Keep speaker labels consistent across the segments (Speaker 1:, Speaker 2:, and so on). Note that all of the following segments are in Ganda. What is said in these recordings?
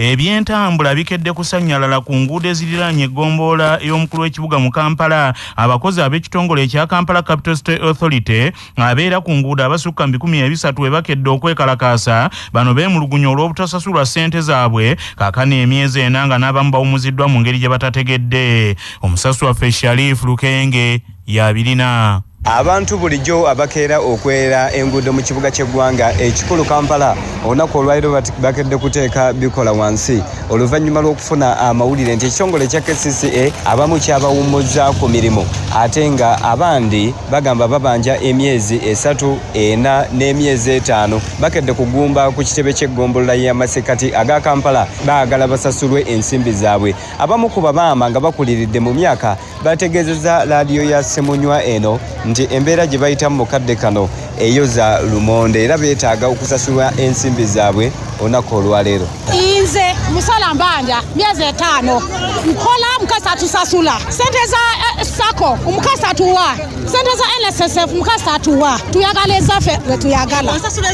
Speaker 1: Ebyentambula bikedde kusanyalala ku nguudo eziriraanye eggombolola ey'omukulu w'ekibuga mu Kampala. Abakozi ab'ekitongole ekya Kampala Capital State Authority abeera ku nguudo abasukka 300 we bakedde okwekalakaasa bano beemulugunya olw'obutasasulwa ssente zaabwe kaakano emyezi 4 nga n'abamu bawumuziddwa mu ngeri gye batategedde. Omusasi waffe Sharif Lukenge y'abirina.
Speaker 2: Abantu bulijjo abakeera okwera enguudo mu kibuga ky'eggwanga ekikulu Kampala olunaku olwaliro bakedde kuteeka bikola wansi oluvannyuma lw'okufuna amawulire nti ekitongole kya kcca abamu kyabawummuzza ku mirimu ate nga abandi bagamba babanja emyezi 3, 4 n'emyezi 5 bakedde kugumba ku kitebe ky'eggombolola y'amasekati aga Kampala baagala basasulwe ensimbi zaabwe. Abamu ku babaama nga bakuliridde mu myaka bategeezezza laadiyo ya Semunywa eno nti embeera gye bayitamu mu kadde kano eyoza lumonde era beetaaga okusasulwa ensimbi zaabwe olunaku olwaleero.
Speaker 3: Inze musala mbanja myezi 5 nkola mukasa atusasula sente za sako umukasa atuwa sente za NSSF mukasa atuwa tuyagala ezaffe we tuyagala wasasule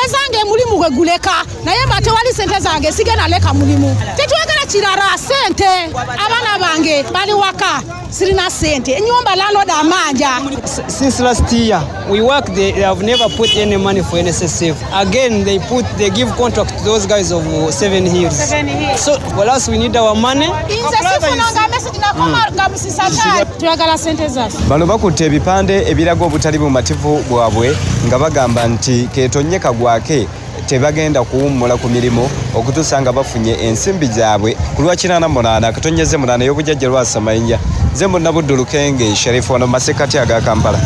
Speaker 3: zange mulimu gweguleka naye mbate wali sente zange sigena leka mulimu tetuyagala kirara sente abana bange bali waka sirina sente enyumba landlord amanja.
Speaker 4: Since last year we work they have never put any money for NSSF. Again they give contract to those guys of 7 years. So for us we need our money.
Speaker 2: Bano bakutte ebipande ebiraga obutali bumativu bwabwe nga bagamba nti keetonnyeka gwake tebagenda kuwummula ku mirimu okutuusa nga bafunye ensimbi zaabwe ku lwa 88 katonyeze 8 y'obujjajja lwasamayinja. Nze Munnabuddu Lukenge Sharifu wano masekati aga Kampala.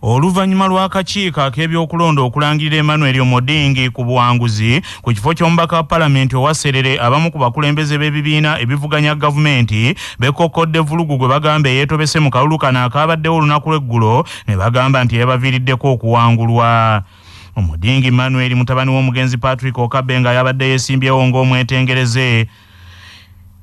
Speaker 1: Oluvannyuma lw'akakiiko ak'ebyokulonda okulangirira Emmanuel Omodingi ku buwanguzi ku kifo ky'omubaka wa Paalamenti owa Serere, abamu ku bakulembeze b'ebibiina ebivuganya gavumenti beekokkodde vulugu gwe bagamba yeetobese mu kalulu kano akaabaddewo olunaku lw'eggulo ne bagamba nti yeebaviiriddeko okuwangulwa. Omodingi Emmanuel mutabani w'omugenzi Patrick Okabe nga yabadde yeesimbyewo ng'omwetengereze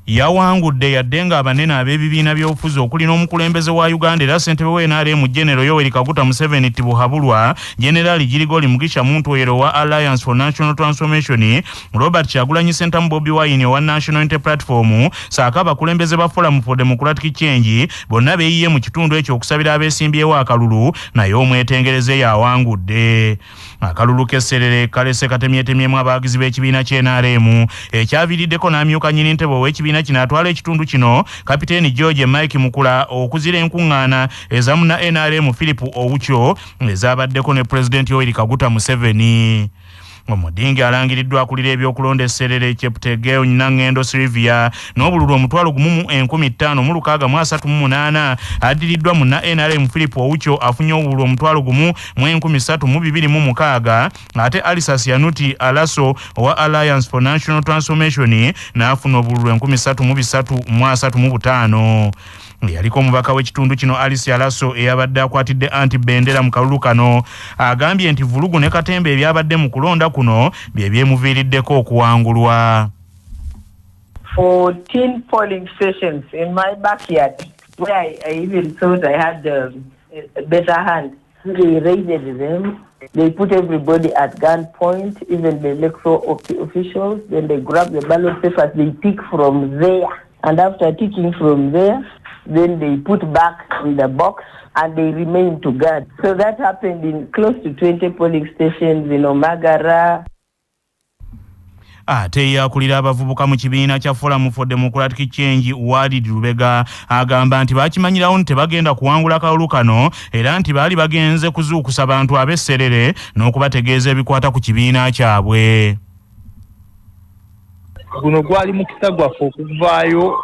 Speaker 1: yawangudde yadde nga abanene ab'ebibiina by'obufuzi okuli n'omukulembeze wa Uganda era ssentebe w'NRM General Yoweri Kaguta Museveni tibuhabulwa, General Girigoli Mugisha Muntoyero wa Alliance for National Transformation, Robert Kyagulanyi Ssentamu Bobi Wine wa National Unity Platform, saako abakulembeze ba Forum for Democratic Change bonna beeyiye mu kitundu ekyo okusabira abeesimbyewo akalulu naye omwetengereze yawangudde. Akalulu k'esserere kalese katemyetemyemu abawagizi b'ekibiina ky'NRM ekyaviiriddeko n'amyuka nnyini ntebe ow'ekibiina kino atwala ekitundu kino Kapiteeni George Mike Mukula okuzira enkuŋŋaana ezamu na NRM Philip Owucho ezabaddeko ne Pulezidenti Yoweri Kaguta Museveni. Omodingi alangiriddwa akulira ebyokulonda esserere Cheptegei Nangendo Sylvia n'obululu 1,538 addiriddwa mu na NRM Philip Owucho afunye obululu 1,3226 ate Alisas Yanuti Alaso owa Alliance for National Transformation n'afuna obululu 1,335. Yaliko omubaka w'ekitundu kino Alice Alaso eyabadde akwatidde anti bendera mu kalulu kano agambye nti vulugu ne katembe ebyabadde mu kulonda kuno bye byemuviiriddeko okuwangulwa.
Speaker 5: 14 polling stations in my backyard where I even thought I had a better hand. They raided them. They put everybody at gunpoint, even the electoral officials. Then they grab the ballot papers, they pick from there. And after picking from there, then they put back in the box and they remain to guard. So that happened in close to 20 polling stations in Omagara.
Speaker 1: Ate yakulira abavubuka mu kibiina kya Forum for Democratic Change Walid Lubega agamba nti bakimanyirawo nti tebagenda kuwangula kalulu kano era nti baali bagenze kuzuukusa abantu ab'esserere n'okubategeeza ebikwata ku kibiina kyabwe.
Speaker 6: Guno gwali mukisa gwaffe okuvaayo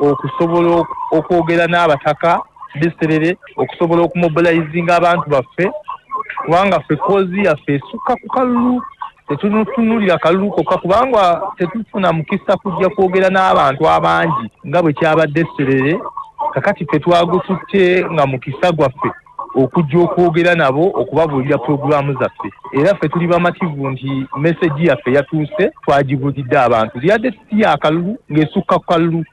Speaker 6: okusobola okwogera n'abataka b'esserere okusobola okumobilizinga abantu baffe kubanga ffe kozi yaffe esukka ku kalulu tetunutunulira kalulu kokka kubanga tetufuna mukisa kujja kwogera n'abantu abangi nga bwe kyabadde esserere kakati ffe twagututte nga mukisa gwaffe okujja okwogera nabo okubabuulira puroguramu zaffe era ffe tuli bamativu nti meseji yaffe yatuuse twagibulidde abantu lyadde titi akalulu ng'esukka ku kalulu.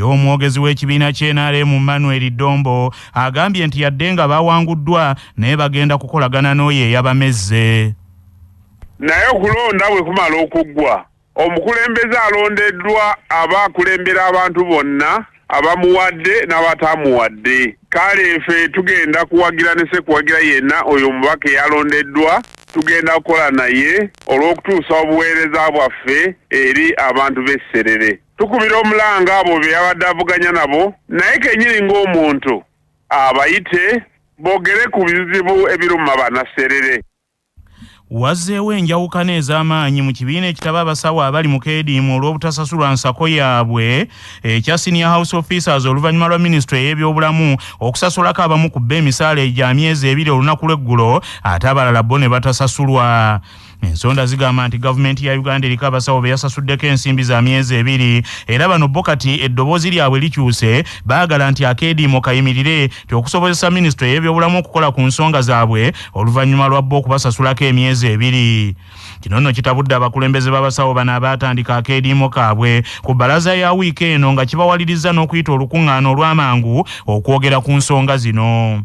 Speaker 1: Omwogezi w'ekibiina ky'NRM Manuel Dombo agambye nti yadde nga bawanguddwa naye bagenda kukolagana n'oyo eyabamezze.
Speaker 7: naye okulonda bwe kumala okuggwa omukulembeze alondeddwa aba akulembera abantu bonna abamuwadde n'abatamuwadde. Kale ffe tugenda kuwagira ne sekuwagira yenna oyo omubaka eyalondeddwa tugenda kukola naye olw'okutuusa obuweereza bwaffe eri abantu b'esserere. Tukubira omulanga abo be yabadde avuganya nabo naye kennyini ng'omuntu abayite boogere ku bizibu ebiruma bannasserere.
Speaker 1: Wazzeewo enjawukana ez'amaanyi mu kibiina ekitaba abasawo abali mu keedimu olw'obutasasulwa nsako yaabwe ekya senior house officers oluvannyuma lwa minisitule y'ebyobulamu okusasulako abamu ku bba emisaala egya myezi 2 olunaku lw'eggulo ate abalala bo ne batasasulwa. Ensonda zigamba nti gavumenti ya Uganda eriko abasawo be yasasuddeko ensimbi za myezi 2 era bano bo kati eddoboozi lyabwe likyuse baagala nti akeediimo kayimirire okusobozesa minisitule y'ebyobulamu okukola ku nsonga zaabwe oluvannyuma lwa bo okubasasulako emyezi 2. Kino nno kitabudde abakulembeze b'abasawo bano abaatandika akeediimo kaabwe ku bbalaza ya wiiki eno nga kibawaliriza n'okuyita olukuŋŋaana olw'amangu okwogera ku nsonga zino.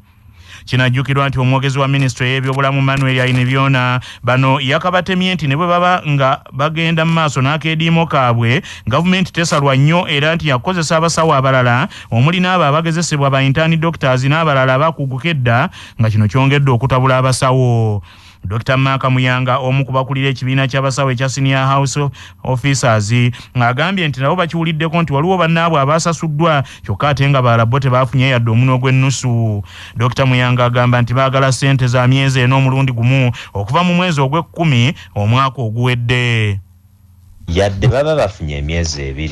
Speaker 1: Kinajjukirwa nti omwogezi wa minisitule y'ebyobulamu Manuel Ayinibyona bano yakabatemye nti ne bwe baba nga bagenda mu maaso n'akeediimo kaabwe gavumenti tesalwa nnyo era nti yakozesa abasawo abalala omuli n'abo abagezesebwa ba intern doctors n'abalala abakuguka edda nga kino kyongedde okutabula abasawo. Dr. Maka Muyanga omu ku bakulira ekibiina ky'abasawo ekya senior house officers ng'agambye nti nabo bakiwuliddeko nti waliwo bannaabwe abasasuddwa kyokka ate nga balala bo tebaafunye yadde omuno gw'ennusu. Dr. Muyanga agamba nti baagala ssente za myezi 4 omulundi gumu okuva mu mwezi ogw'Ekkumi omwaka oguwedde.
Speaker 8: Yadde baba bafunye emyezi 2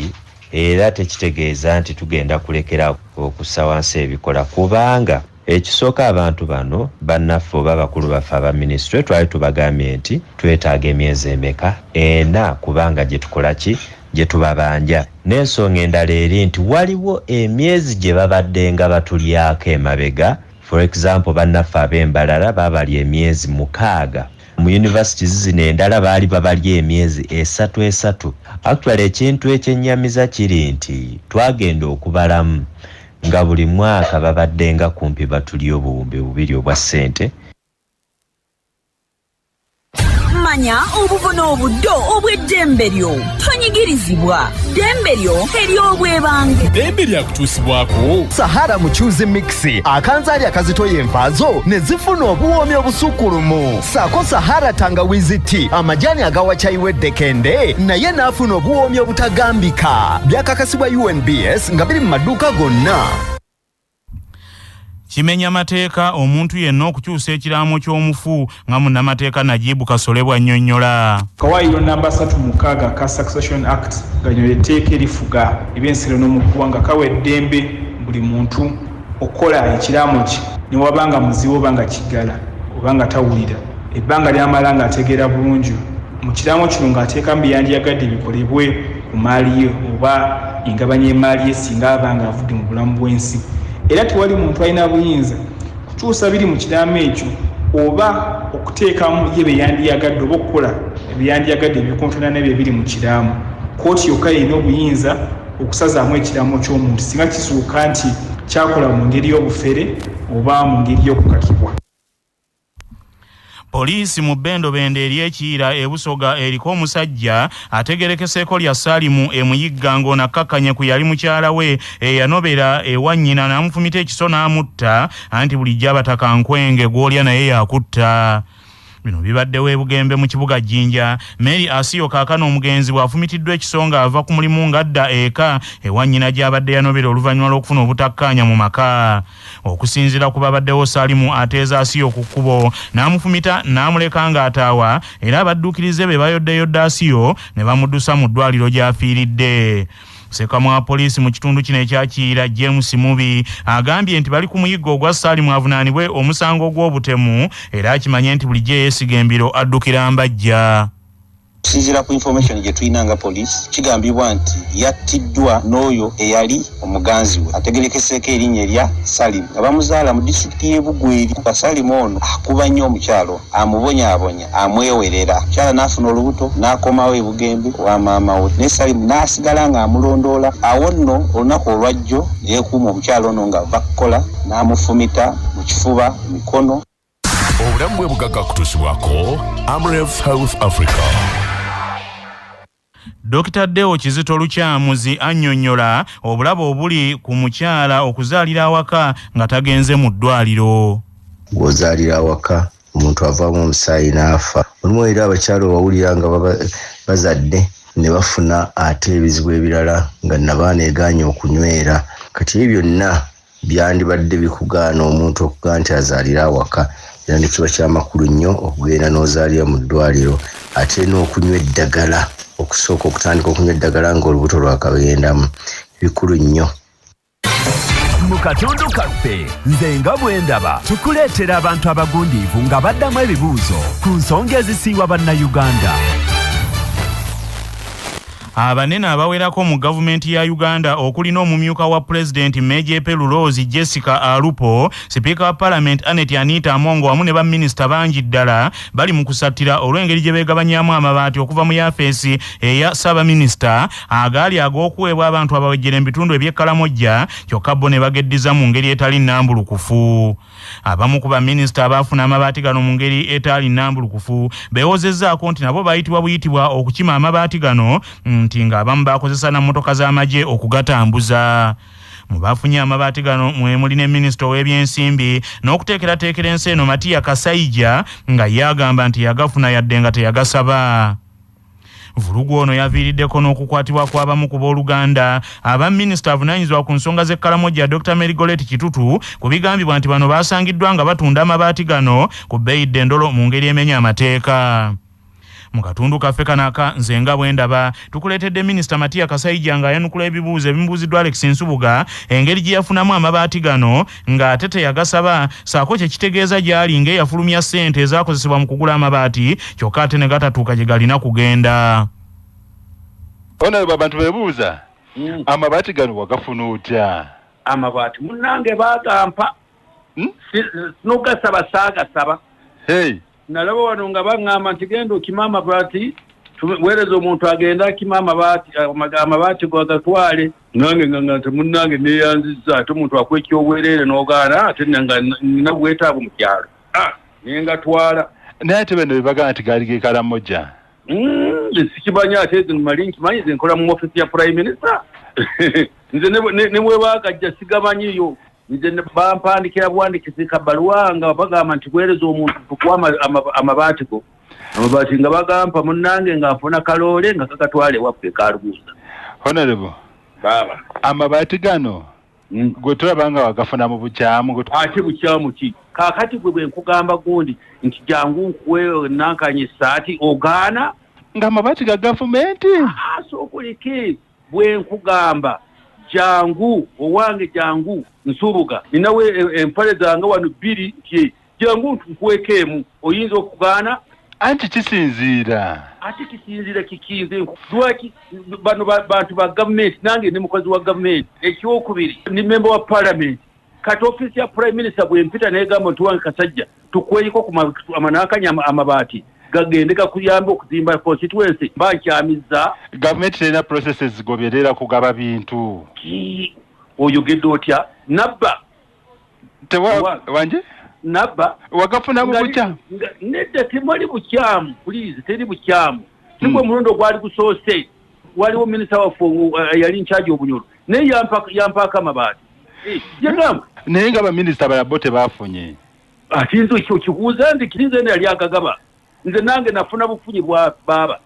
Speaker 8: era tekitegeeza nti tugenda kulekera okussa wansi ebikola kubanga ekisooka abantu bano bannaffe oba bakulu baffe aba minisitule twali tubagambye nti twetaaga emyezi emeka 4 kubanga gye tukola ki gye tubabanja. N'ensonga endala eri nti waliwo emyezi gye babadde nga batulyako emabega. For example bannaffe ab'embalala babalya emyezi 6 mu universities zino endala baali babalya emyezi 3. Actually ekintu ekyennyamiza kiri nti twagenda okubalamu nga buli mwaka babadde nga kumpi batuli obuwumbi 2 obwa ssente.
Speaker 9: Manya obuvuna obuddo obw'eddembe lyo tonyigirizibwa. Ddembe lyo ery'obwebange.
Speaker 10: Ddembe lyakutuusibwako
Speaker 11: Sahara Muchuzi Mixi akanzaali akazitoya envaazo ne zifuna obuwoomi obusukkulumu. Saako Sahara Tangawizi Tea amajani agawa chai weddekende naye n'afuna obuwoomi obutagambika. Byakakasibwa UNBS nga biri mu maduuka gonna.
Speaker 1: Kimenya mateeka omuntu yenna okukyusa ekiraamo ky'omufu nga munnamateeka Najibu Kasolebwa annyonnyola.
Speaker 12: Kawaayiro namba 36 ka Succession Act ganyo etteeka erifuga ebyensiro n'omuggwanga kawa eddembe buli muntu okola ekiraamo kye ne wabanga muzibu obanga kiggala obanga tawulira ebbanga ly'amala nga ategeera bulungi mu kiraamo kino ng'ateeka mbiyandyagadde bikolebwe ku maali ye oba engabanya emaali ye singa abanga avudde mu bulamu bw'ensi. Era tewali muntu alina buyinza kukyusa biri mu kiraamo ekyo oba okuteekamu ye byeyandiyagadde oba okukola ebyeyandiyagadde ebikontona n'ebyo ebiri mu kiraamo. Kooti yokka erina obuyinza okusazaamu ekiraamo ky'omuntu singa kisuuka nti kyakola mu ngeri y'obufere oba mu ngeri y'okukakibwa.
Speaker 1: Poliisi mu Bendobende ery'Ekiira ebusoga eriko omusajja ategerekeseeko lya Salimu emuyigga ng'onakkakkanye ku yali mukyala we eyanobera ewa nnyina n'amufumita ekiso n'amutta anti bulijjo abataka nkwenge gw'olya naye yakutta. Bino bibaddewo ebugembe mu kibuga Jjinja. Mary Asiyo kaakano omugenzi bw'afumitiddwa ekisonga ava ku mulimu ng'adda eka ewa nnyina gy'abadde yanobera oluvannyuma lw'okufuna obutakkaanya mu maka. Okusinziira ku babaddewo Salimu ateeza Asiyo ku kkubo n'amufumita n'amuleka ng'ataawa era abadduukirize be bayoddeyodde Asiyo ne bamuddusa mu ddwaliro gy'afiiridde. Sekamu wa poliisi mu kitundu kino ekyakiira James Mubi agambye nti bali ku muyiggo ogwa Salimu avunaanibwe omusango gw'obutemu era akimanye nti bulijjo yeesiga embiro addukira mbajja.
Speaker 13: Okusinziira ku information gye tulina nga poliisi kigambibwa nti yattiddwa n'oyo eyali omuganzi we ategerekeseeko erinnya erya Salimu abamuzaala mu disitulikiti y'e Bugweri. Salimu ono akuba nnyo omukyalo amubonyaabonya amwewerera. Omukyala n'afuna olubuto n'akomawo e Bugembe wa maama we ne Salimu n'asigala ng'amulondoola. Awo nno olunaku olwajjo yeekuuma omukyalo ono ng'ava kukola n'amufumita mu kifuba mikono.
Speaker 10: obulamu bwe bugagga kutuusibwako Amref Health Africa.
Speaker 1: Dr. Deo Kizito Lukyamuzi annyonnyola obulabe obuli ku mukyala okuzaalira awaka nga tagenze mu ddwaliro.
Speaker 14: Ng'ozaalira awaka omuntu avaamu omusaayi n'afa. Olumu era abakyala bawulira nga bazadde ne bafuna ate ebizibu ebirala nga nabaana egaanye okunywera. Kati ebyo byonna byandibadde bikugaana omuntu okugaa nti azaalira awaka. Era ne kiba ky'amakulu nnyo okugenda n'ozaalira mu ddwaliro ate n'okunywa eddagala. Okusooka okutandika okunywa eddagala ng'olubuto lwakagendamu bikulu nnyo.
Speaker 11: Mu katundu kaffe nze nga bwe ndaba tukuleetera abantu abagundiivu nga baddamu ebibuuzo ku nsonga ezisiiwa bannayuganda.
Speaker 1: Abanene abawerako mu gavumenti ya Uganda okulina omumyuka wa President Meje Pelulozi Jessica Alupo, Speaker wa Parliament Anet Anita Amongo wamu ne baminisita bangi ddala bali mu kusattira olw'engeri gye beegabanyamu amabaati okuva mu yafeesi eya Ssaabaminisita agaali ag'okuweebwa abantu abawejjera mu bitundu eby'Ekkalamojja kyokka bo ne bageddiza mu ngeri etali nnambulukufu. Abamu ku baminisita abaafuna amabaati gano mu ngeri etali nnambulukufu beewozezzaako nti nabo bayitibwa buyitibwa okukima amabaati gano nti ng'abamu bakozesa na mmotoka z'amagye okugatambuza. Mu baafunye amabaati gano mwe muli ne minisita w'ebyensimbi n'okuteekerateekera ensi eno Matiya Kasaija nga yagamba nti yagafuna yadde nga teyagasaba. Vulugu ono yaviiriddeko n'okukwatibwa kw'abamu ku booluganda abaminisita avunaanyizibwa ku nsonga z'Ekkalamojja Dr. Merigolet Kitutu ku bigambibwa nti bano baasangiddwa nga batunda amabaati gano ku bbeeyi ddendolo mu ngeri emenya amateeka. Mu katundu kaffe kanaka nze nga bwe ndaba tukuleetedde minisita Matiya Kasaija nga ayanukula ebibuuzo ebimubuuziddwa Alex Nsubuga engeri gye yafunamu amabaati gano ng'ate teyagasaba saako kye kitegeeza gy'ali ng'eyafulumya ssente ezaakozesebwa mu kugula amabaati kyokka ate ne gatatuuka gye galina kugenda.
Speaker 15: Ono abantu beebuuza amabaati gano wagafuna otya?
Speaker 16: Amabaati munnange baagampa n'ogasaba saagasaba. Nalaba wano nga baŋŋamba nti genda okima amabaati weereza omuntu agenda akima amabaati gwagatwale nange nga nti munnange neeyanzizza ate omuntu akuwa ekyobwereere n'ogaana ate nga nina bwetaavu mu kyalo naye ngatwala.
Speaker 15: Naye ate bano bebagaa nti gaali g'Ekkalamojja
Speaker 16: sikimanya ate nmali nkimanyi ze nkola mu ofisi ya Prime Minister nze ne bwe baagajja sigamanyiyo. Nze bampandikira buwandikizi kabbaluwa nga bagamba nti bwereza omuntu tukuwa amabaati go. Amabaati nga bagampa munnange nga nfuna kaloole nga kagatwale waffe Kaaluguusa.
Speaker 15: Honorable
Speaker 16: baba
Speaker 15: amabaati gano gwe tulaba nga wagafuna mu bukyamu.
Speaker 16: Ate bukyamu ki? Kaakati gwe bwe nkugamba gundi nti jangu nkuwe nankanye essaati ogaana
Speaker 15: nga amabaati ga gavumenti.
Speaker 16: Sookuleke bwe nkugamba jangu owange jangu Nsubuga ninawe empale zange wano bbiri nti jangu nkuwekeemu oyinza okugaana.
Speaker 15: Anti kisinziira.
Speaker 16: Ate kisinziira kikinze lwaki bano bantu ba gavumenti nange ndi mukozi wa gavumenti. Ekyokubiri ndi member wa Parliament kati ofisi ya Prime Minister bwempita negamba nti wange Kasajja tukweyiko ku amanakanya amabaati gagende gakuyamba okuzimba constituency bankyamizza.
Speaker 15: Gavumenti terina processes zigoberera kugaba bintu.
Speaker 16: Oyogedde otya? Nabba
Speaker 15: wanje
Speaker 16: nabba
Speaker 15: wagafuna mu bukyamu.
Speaker 16: Nedda temwali bukyamu please teri bukyamu. Kibwe mulondo gwali gusoose waliwo minisita waffe yali ncharge obunyolo naye yampaaka amabaati.
Speaker 15: Naye nga baminisita balabo tebaafunye.
Speaker 16: Ati nzo ekyo kibuuza ndi kirinze yali agagaba. Nze nange nafuna bufunyi bwa baba.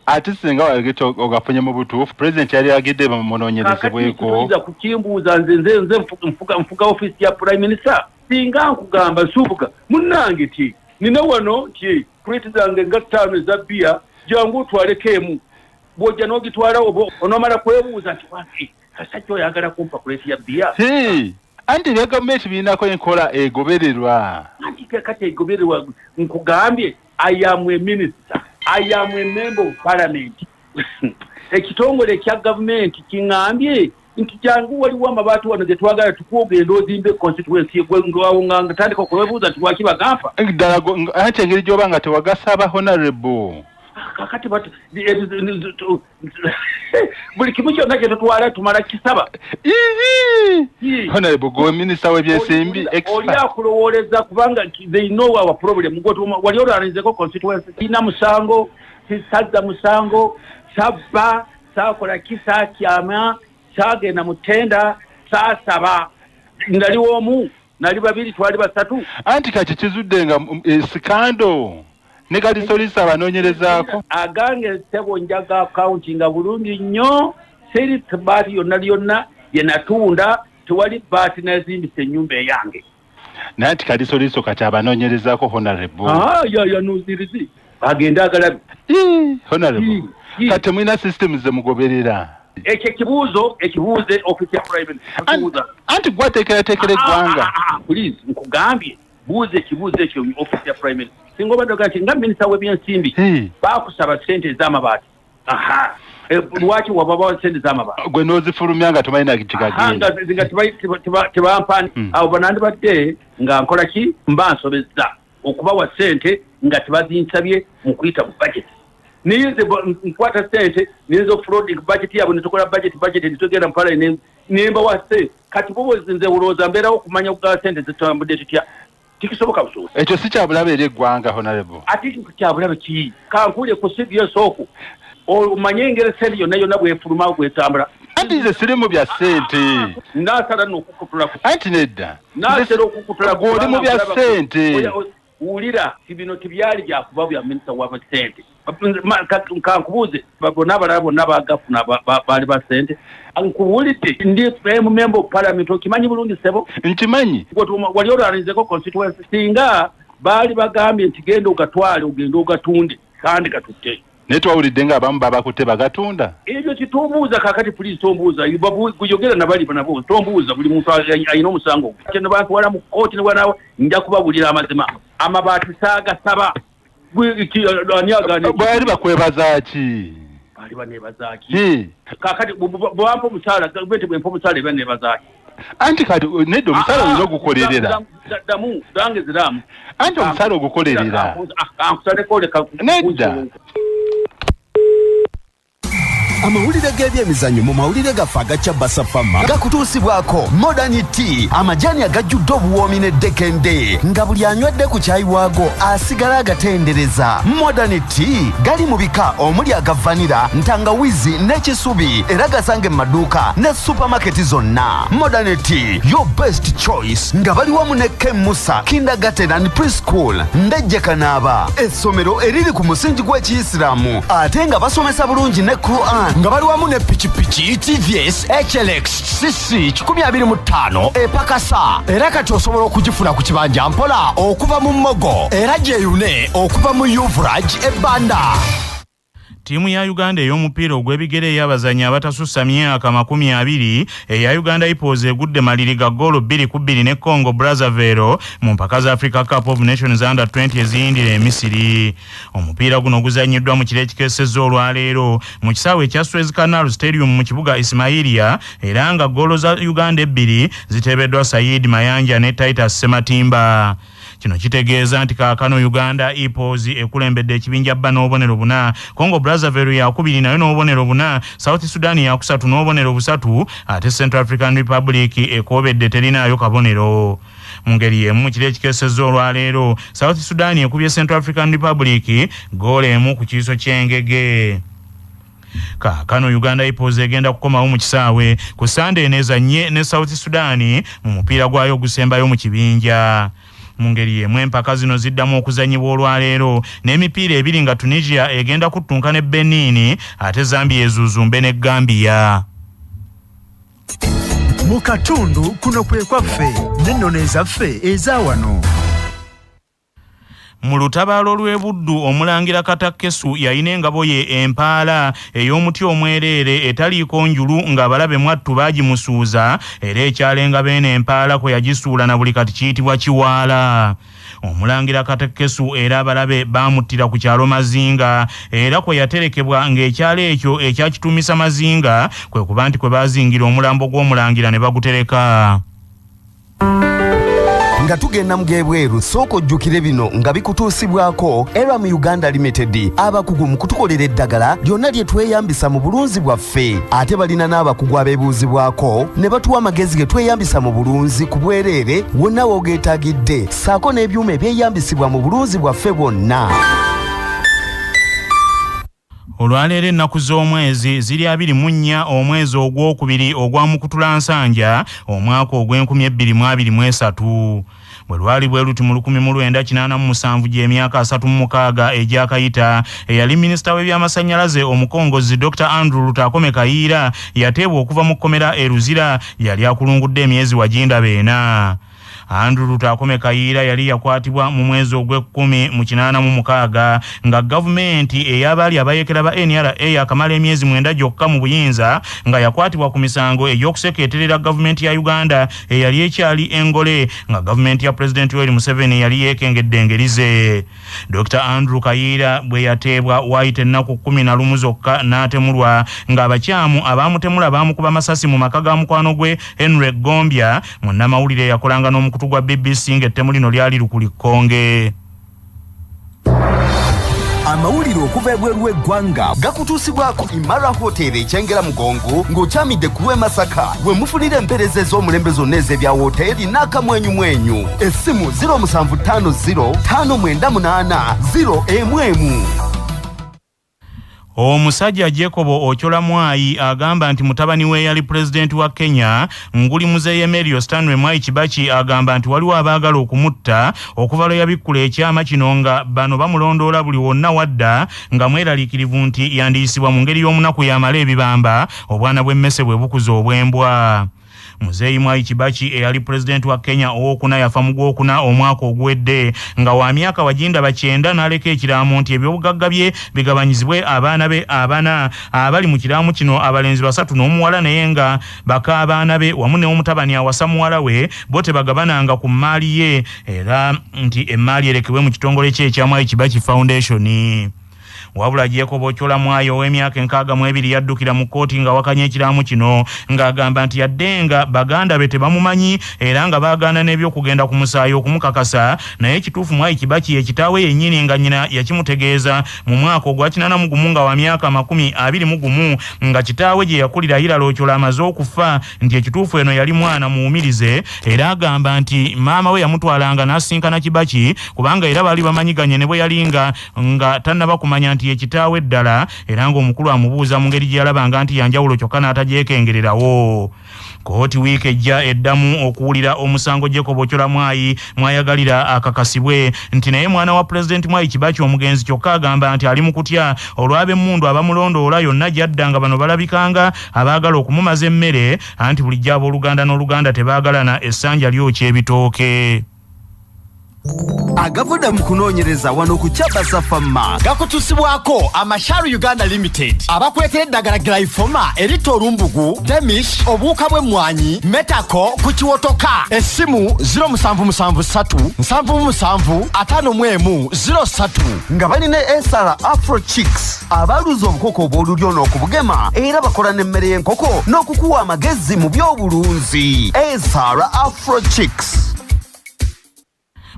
Speaker 15: Ate singa walagete ogafunye mu butuufu President yali agidde bamunoonyerezebweko.
Speaker 16: Nza kukimbuuza nze nfuga ofisi ya Prime Minister. Singa nkugamba Nsubuga munnange ti nina wano ti kreti zange nga 5 eza bia jangu otwalekemu bw'ojja n'ogitwala onoomala kwebuuza nti wange Kasajja oyagala kumpa kreti ya bia.
Speaker 15: Anti ne gavumenti birinako enkola egobererwa.
Speaker 16: Anti kati egobererwa nkugambye I am a minister. I am a member of Parliament. Ekitongole kya gavumenti kingambye nti jangu waliwo amabaati wano ze twagala tukwogenda ozimbe constituency ng'atandika okwebuuza nti lwaki bagampa.
Speaker 15: Ddala ate engeri gy'oba nga tewagasaba honorable
Speaker 16: kakati bati buli kimu kyonna kye tutwala tumala kisaba.
Speaker 15: Honorable Go Minister w'ebyesimbi
Speaker 16: oli akulowooleza kubanga they know our problem. Wali olwanizeko constituency ina musango sisadda musango sabba sakola kisa kyama kyagenda mutenda saasaba nali omu nali babiri twali basatu
Speaker 15: anti kati kizudde nga skando ne kali solisa abanoonyerezaako
Speaker 16: agange sebo njaga akaunti nga bulungi nnyo seri baati yonna ye natunda tewali baati nazimbisa ennyumba eyange
Speaker 15: nanti kali soliso kati abanoonyerezaako honorable
Speaker 16: ya nuzirizi agenda agalabi
Speaker 15: honorable kati mwina systems ze mugoberera
Speaker 16: ekyo ekibuuze ofisi ya private
Speaker 15: anti gwateekerateekera eggwanga
Speaker 16: please nkugambye buuze ekibuuzo ekyo ofisi ya private singa obadde nti nga minisita w'ebyensimbi baakusaba ssente ez'amabaati lwaki wababawa ssente z'amabaati
Speaker 15: gwe n'ozifulumya nga tomalina kigagenda
Speaker 16: nga tebampani abo banandibadde nga nkola ki mba nsobezza okubawa ssente nga tebazinsabye mu kuyita mu budget nize nkwata ssente nizo floating budget yabwe netukola budget nitugenda mpala nembawa ssente kati bo nze ulowooza mbeerawo okumanya okugawa ssente zitambudde tutya tikisoboka busobozi
Speaker 15: ekyo si kyabulabe eri eggwanga honorable
Speaker 16: ati kyabulabe ki kankule ku sidiyo sooku omanye engeri ssente yonna bwefuluma bwetambula
Speaker 15: anti nze sirimu bya ssente
Speaker 16: nasala nokukutulaku
Speaker 15: anti nedda
Speaker 16: nasala okukutulaku
Speaker 15: oli mu bya ssente
Speaker 16: wulira bino tibyali byakuba bya minisita wa ssente kankubuuze bonna abalala bonna bagafuna baali ba ssente nkuwulidde ndi member of parliament okimanyi bulungi sebo
Speaker 15: nkimanyi
Speaker 16: wali olwanizeko constituency singa baali bagambye nti genda ogatwale ogenda ogatunde kandi gatutte
Speaker 15: naye twawulidde nga abamu babakutte bagatunda
Speaker 16: ebyo kitombuuza kakati poliisi tombuuza guyogera nabali nabo tombuuza buli muntu alina omusango ne bantwala mu kooti nebwanawe nja kubabulira amazima amabaati saagasaba
Speaker 15: bwali bakwebaza ki
Speaker 16: bali banebaza ki kakati bwampa omusaala bwete bwempa omusaala eba nebaza ki
Speaker 15: anti kati nedda omusaala olina ogukolerera
Speaker 16: damu dange ziramu
Speaker 15: anti omusaala ogukolerera nedda
Speaker 11: amawulire g'ebyemizannyo mu mawulire gaffe agakya basafama gakutuusibwako Modern Tea amajani agajjudde obuwoomi n'eddekende nga buli anywedde ku caayi waago asigala agatendereza. Modern Tea gali mu bika omuli aga vanira, ntangawizi n'ekisubi era gasange mu maduuka ne supamaketi zonna. Modern Tea your best choice nga bali wamu ne Musa kindergarten and preschool ndejje kanaaba essomero eriri ku musingi gw'ekiyisiraamu ate nga basomesa bulungi ne Quran nga bali wamu ne pikipiki TVS HLX CC 125 epakasa era kati osobola okugifuna ku kibanja mpola okuva mu Mmogo era gyeyune okuva mu Yuvraj ebbanda.
Speaker 1: Tiimu ya Uganda ey'omupiira ogw'ebigere ey'abazannyi abatasussa myaka 20 eya Uganda Hippos egudde maliri ga ggoolo 2-2 ne Congo Brazzaville mu mpaka za Africa Cup of Nations Under 20 eziyindira e Misiri. Omupiira guno guzannyiddwa mu kiro ekikeesezza olwaleero mu kisaawe ekya Suez Canal Stadium mu kibuga Ismailia era nga ggoolo za Uganda 2 ziteebeddwa Said Mayanja ne Titus Sematimba. Kino kitegeeza nti kaakano Uganda Hippos ekulembedde ekibinja bba n'obubonero 4, Congo Brazzaville yakubiri nayo n'obubonero 4, South Sudan yakusatu n'obubonero 3 ate Central African Republic ekoobedde terinaayo kabonero. Mu ngeri y'emu mu kiro ekikeesezza olwaleero South Sudan ekubye Central African Republic ggoolo 1 ku kiiso ky'engege. Kaakano Uganda Hippos egenda kukomawo mu kisaawe ku Sunday nezannye ne South Sudan mu mupiira gwayo ogusembayo mu kibinja. Mu ngeri y'emu empaka zino ziddamu okuzannyibwa olwaleero n'emipiira ebiri nga Tunisia egenda kuttunka ne Benin ate Zambia ezuuzumbe ne Gambia.
Speaker 17: Mu katundu kuno kwe kwaffe n'ennono ezaffe ezaawano.
Speaker 1: Mu lutabaalo lw'ebuddu omulangira Katakkesu yalina engabo ye empaala ey'omuti omwereere etaliiko njulu ng'abalabe mwattu baagimusuuza era ekyalo engabo eno empaala kwe yagisuula na buli kati kiyitibwa Kiwaala. Omulangira Katakkesu era abalabe baamuttira ku kyalo Mazinga era kwe yaterekebwa ng'ekyalo ekyo ekyakitumisa Mazinga kwe kuba nti kwe baazingira omulambo gw'omulangira ne bagutereka.
Speaker 11: nga tugenda mugebweru soko jjukire bino nga bikutuusibwako era mu Uganda Limited abakugu mu kutukolera eddagala lyonna lye tweyambisa mu bulunzi bwaffe ate balina n'abakugu abeebuuzibwako ne batuwa amagezi ge tweyambisa mu bulunzi ku bwereere wonna woogeetaagidde saako n'ebyuma ebyeyambisibwa mu bulunzi bwaffe bwonna.
Speaker 1: Olwaleero ennaku z'omwezi ziri 24 omwezi ogwokubiri ogwa Mukutulansanja omwaka ogw'2023 bwe lwali bwe luti mu 1987 gy'emyaka 36 egyakayita eyali minisita w'ebyamasannyalaze omukongozi Dr. Andrew Lutakome Kayiira yateebwa okuva mu kkomera e Luzira yali akulungudde emyezi waginda beena. Andrew Lutakome Kayiira yali yakwatibwa mu mwezi ogw'ekkumi mu 86 nga gavumenti ey'abaali abayekera ba NRA yakamala emyezi 9 gyokka mu buyinza nga yakwatibwa ku misango egy'okusekeeterera gavumenti ya Uganda eyali ekyali engole nga gavumenti ya President Yoweri Museveni yali yeekengedde engerize. Dr. Andrew Kayiira bwe yateebwa waayita ennaku 11 zokka n'atemulwa ng'abakyamu abaamutemula baamukuba masasi mu maka ga mukwano gwe Henry Gombya munnamawulire yakolanga n'omukutu gwa BBC ng'ettemu lino lyali lukulikonge.
Speaker 11: Amawulire okuva ebweru w'eggwanga gakutuusibwako Imara Hotel ekyengera Mugongo ng'okyamidde ku lw'e Masaka we mufunira empeereza ez'omulembe zonna ez'ebya woteeri n'akamwenyumwenyu. Essimu 0750 598 011.
Speaker 1: Omusajja Jacob Ochola Mwai agamba nti mutabani we yali president wa Kenya nguli muzeeye Merio Stanley Mwai Kibaki agamba nti waliwo abaagala okumutta okuva lwe yabikkula ekyama kino nga bano bamulondoola buli wonna wadda nga mweraliikirivu nti yandiyisibwa mu ngeri y'omunaku yamala ebibamba obwana bw'emmese bwe bukuza obwembwa. Muzeeyi Mwai Kibaki eyali president wa Kenya owokuna yafa mu gwokuna omwaka oguwedde nga wa myaka waginda 9 n'aleka ekiraamo nti ebyobugagga bye bigabanyizibwe abaana be abana abali mu kiraamu kino abalenzi 3 n'omuwala naye nga baka abaana be wamu n'omutabani awasa muwala we bo tebagabananga ku mmaali ye era nti emmaali erekebwe mu kitongole kye ekya Mwai Kibaki Foundation. Wabula Jacob Ochola Mwai ow'emyaka 62 yaddukira mu kkooti nga wakanya ekiraamu kino ng'agamba nti yaddenga baganda be tebamumanyi era nga baagaana n'ebyokugenda ku musaayi okumukakasa naye ekituufu Mwai Kibaki ekitaawe yennyini nga nnyina yakimutegeeza mu mwaka ogwa 81 nga wa myaka 21 nga kitaawe gye yakulira Hilary Ochola amaze okufa nti ekituufu eno yali mwana muwumirize era agamba nti maama we yamutwalanga n'asinkana Kibaki kubanga era baali bamanyiganye ne bwe yalinga nga tannaba kumanya nti ekitaawe ddala era ng'omukulu amubuuza mu ngeri gye yalabanga nti yanjawulo kyokka n'atajeekengererawo. Kooti wiiki ejja eddamu okuwulira omusango Jacob Ochola Mwai mwayagalira akakasibwe nti naye mwana wa President Mwai Kibaki omugenzi kyokka agamba nti ali mu kutya olw'ab'emmundu abamulondoola yonna gy'addanga bano balabikanga abaagala okumumaza emmere anti bulijjo ab'Oluganda n'Oluganda tebaagalana essanja lyokya ebitooke.
Speaker 11: Agavudde mu kunoonyereza wano ku Kyabasa Famma gakutuusibwako Amasharu Uganda Limited abakwetera eddagala Glyphoma erita olumbugu Demish obuwuka bw'emmwanyi Metako ku kiwotoka. Essimu 0773 77 51 nga balina Esara Afro Chicks abaluza obukoko obw'olulyo n'okubugema era bakola n'emmere y'enkoko n'okukuwa amagezi mu by'obulunzi. Esara Afro Chicks.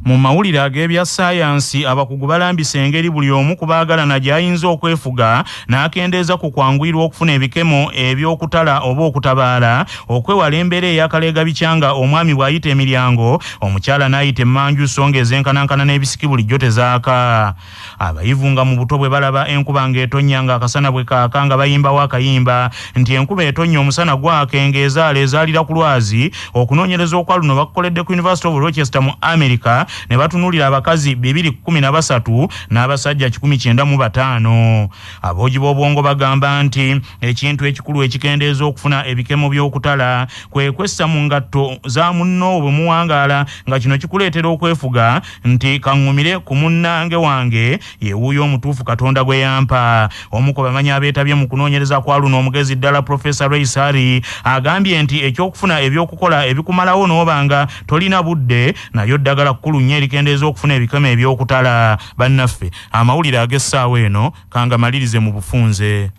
Speaker 1: Mu mawulire ag'ebya ssayansi abakugu balambisa engeri buli omu ku baagalana gy'ayinza okwefuga n'akendeeza ku kwanguyirwa okufuna ebikemo eby'okutala oba okutabaala okwewala embeera ey'akaleega bikyanga omwami bw'ayita emiryango omukyala n'ayita emmanju so ng'ezenkanankana n'ebisiki bulijjo tezaaka. Abayivu nga mu buto bwe balaba enkuba ng'etonnya ng'akasana bwe kaaka nga bayimbawo akayimba nti enkuba etonnya omusana gwaka ng'ezaala ezaalira ku lwazi. Okunoonyereza okwa luno bakukoledde ku University of Rochester mu America ne batunuulira abakazi 213 n'abasajja 195. Aboogi b'obwongo bagamba nti ekintu ekikulu ekikendeeza okufuna ebikemo by'okutala kwe kwessa mu ngatto za munno bwe muwangaala nga kino kikuleetera okwefuga nti kaŋŋumire ku munnange wange ye wuuyo omutuufu Katonda gwe yampa. Omu ku bamanyi abeetabye mu kunoonyereza kwa luno omugezi ddala Professor Ray Sari agambye nti ekyokufuna ebyokukola ebikumalawo n'obanga tolina budde nayo ddagala kkulu nnyo erikendeeza okufuna ebikemo eby'okutala. Bannaffe amawulire ag'essaawa eno kanga malirize mu bufunze.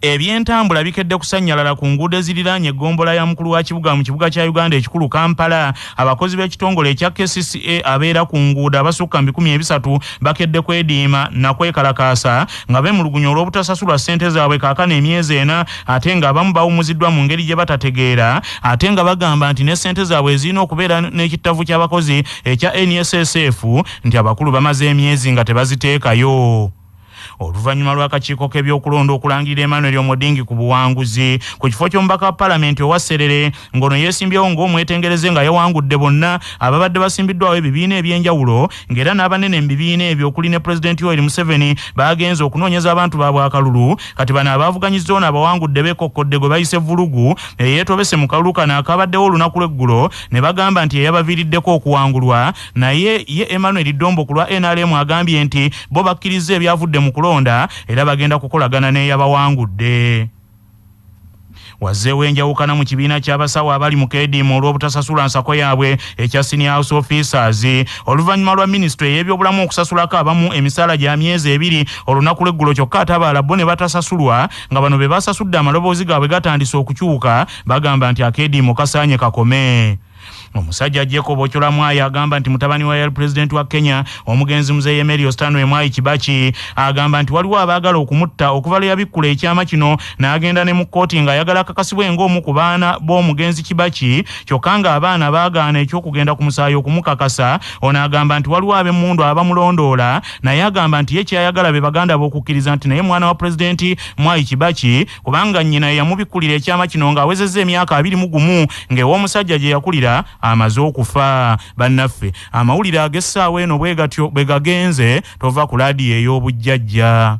Speaker 1: Ebyentambula bikedde kusannyalala ku nguudo eziriraanye eggombola ya mukulu wa kibuga mu kibuga kya Uganda ekikulu Kampala. Abakozi b'ekitongole ekya kcca abeera ku nguudo abasukka 300 bakedde kwediima na kwekalakaasa nga beemulugunya olw'obutasasulwa ssente zaabwe kaakano emyezi 4 ate nga abamu bawumuziddwa mu ngeri gye batategeera ate nga bagamba nti ne ssente zaabwe zirina okubeera n'ekittavu ky'abakozi ekya NSSF nti abakulu bamaze emyezi nga tebaziteekayo. Oluvannyuma lw'akakiiko k'ebyokulonda okulangira Emmanuel Omodingi ku buwanguzi ku kifo ky'omubaka wa paalamenti owa Serere ng'ono yeesimbyewo ng'omwetengereze nga yawangudde bonna ababadde basimbiddwawo ebibiina eby'enjawulo ng'era n'abanene mu bibiina ebyo okuli ne Pulezidenti Yoweri Museveni bagenze okunoonyeza abantu baabwe akalulu kati bano abaavuganyizza ono abawangudde beekokkodde gwe bayise vulugu eyeetobese mu kalulu kano akabaddewo olunaku lw'eggulo ne bagamba nti eyabaviiriddeko okuwangulwa naye ye Emmanuel Dombo ku lwa NRM agambye nti bo bakkiriza ebyavudde mu kulonda era bagenda kukolagana n'eyabawangudde. Wazzeewo enjawukana mu kibiina ky'abasawo abali mu keediima olw'obutasasula nsako yaabwe ekya senior house officers oluvannyuma lwa minisitule y'ebyobulamu okusasulako abamu emisaala gya myezi 2 olunaku lw'eggulo kyokka atabaala bo ne batasasulwa nga bano be basasudde amaloboozi gaabwe gatandise okukyuka bagamba nti akeediimo kasaanye kakome. Omusajja Jacob Ochola Mwai agamba nti mutabani wa President wa Kenya omugenzi Mzee Emery Stanley Mwai Kibaki agamba nti waliwo abaagala okumutta okuva yabikkula ekyama kino n'agenda ne mu kkooti nga ayagala akakasibwe ng'omu ku baana b'omugenzi Kibaki kyokka nga abaana baagaana ekyokugenda ku musaayi okumukakasa. Ono agamba nti waliwo ab'emmundu abamulondoola naye agamba nti ye kyayagala be baganda b'okukkiriza nti naye mwana wa President Mwai Kibaki kubanga nnyina yamubikkulira ekyama kino ng'awezezza emyaka 21 ng'ew'omusajja gye yakulira amaze okufa. Bannaffe amawulire ag'essaawa eno bwe gatyo bwe gagenze tova ku laadiyo ey'obujjajja.